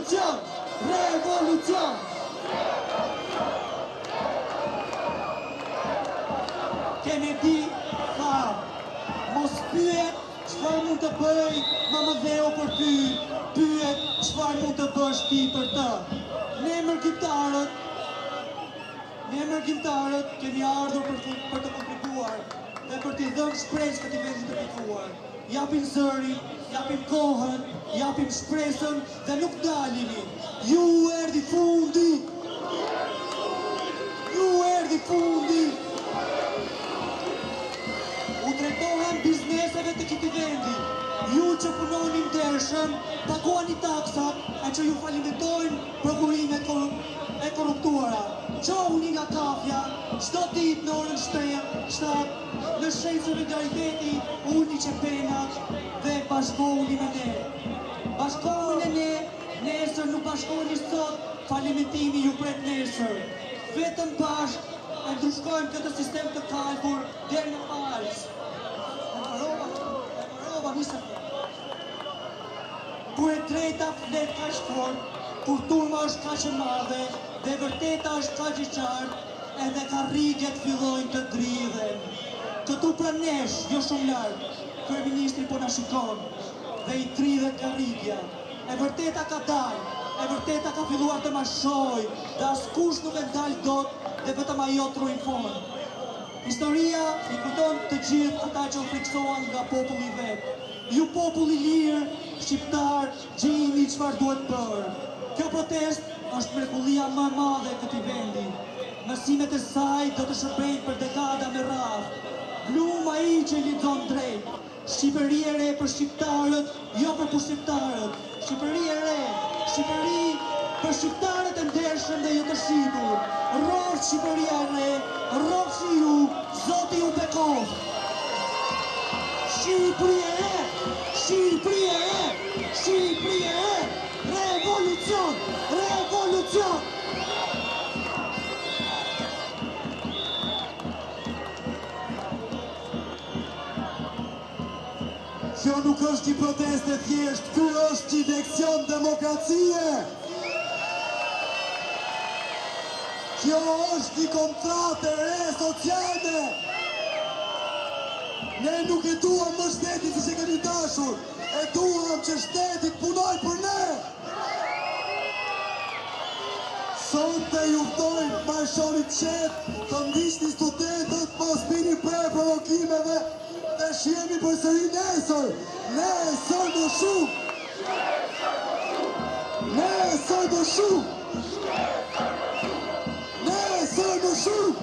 Revolucion! Revolucion! Kennedy tha, mos pyet çfarë mund të bëj Mamadheu për ty, pyet çfarë mund të bësh ti për të. Ne mërgjimtarët kemi ardhur për të kontribuar dhe për t'i dhënë shpresë këtij vendi të fituar. Japim zërin, japim kohën, japim shpresën dhe nuk dalini. Ju erdhi fundi! Ju erdhi fundi! U drejtohen bizneseve të këtij vendi. Ju që punoni ndershëm, paguani taksat e që ju falimentojnë prokurimet e korruptuara. Qohuni nga kafja, çdo ditë në orën 7, në shenjë solidariteti, ulni qepenat dhe bashkohuni me ne. Bashkohuni me ne, nesër nuk bashkohuni sot, falimentimi ju pret nesër. Vetëm bashkë e ndryshkojmë këtë sistem të kalkur deri në fals. E mbarova nisën. Kur e drejta flet kaq fort, kur turma është kaq e madhe dhe vërteta është kaq e qartë, edhe karrigjet fillojnë të dridhen. Këtu pranë nesh, jo shumë larg, kryeministri po na shikon dhe i dridhet karrigja. E vërteta ka dalë, e vërteta ka filluar të mashoj, dhe askush nuk e ndal dot dhe vetëm ajo trojnë fond. Historia i kujton të gjithë ata që u friksoan nga populli i vet. Ju populli lirë, shqiptar, gjeni çfarë duhet bërë. Kjo protest është mrekullia më e madhe e këtij vendi. Mësimet e saj do të shërbejnë për dekada me radhë. Bluma ai që lexon drejt. Shqipëri e re për shqiptarët, jo për pushqiptarët. Shqipëri e re, Shqipëri për shqiptarët e ndershëm dhe jo të shitur. Rrofsh Shqipëria e re, rrofshi ju, Zoti ju bekoft. Shqipëri e re, Shqipëri e re, Shqipëri e re, revolucion, revolucion. Kjo nuk është një protestë e thjesht, ky është një leksion demokracie. Kjo është një kontratë e re sociale. Ne nuk e duam më shtetin si që kemi dashur, e duam që shteti të punoj për ne. Sot të juftojnë marshonit qetë, të ndiqni studentët, mos bini për provokimeve, dhe shjemi për sëri nesër. Nesër më shumë. Nesër më shumë. Nesër më shumë.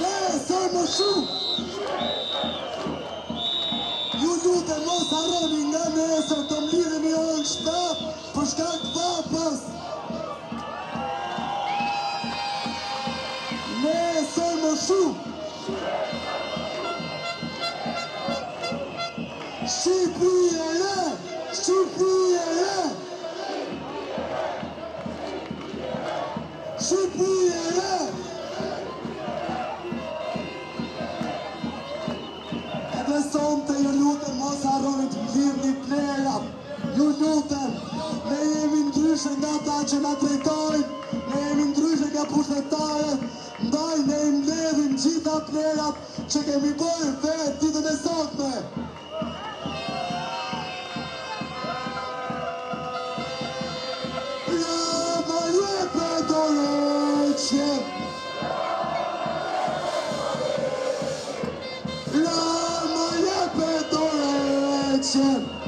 Nesër më shumë. Ju lutem mos harroni nga nesër të mblidhemi orën 7 për shkak të vapës. Nesër më shumë. Shqipëri e re, Shqipëri e re. Shqipëri e re. Edhe sonte ju lutem mos harroni të mblidhni plerat. Ju lutem, ne jemi ndryshe nga ata që na drejtojnë, ne jemi ndryshe nga pushtetarët, ndaj ne i mbledhim gjitha plerat që kemi bërë vetë ditën e sotme. La ma jepe dorëqen.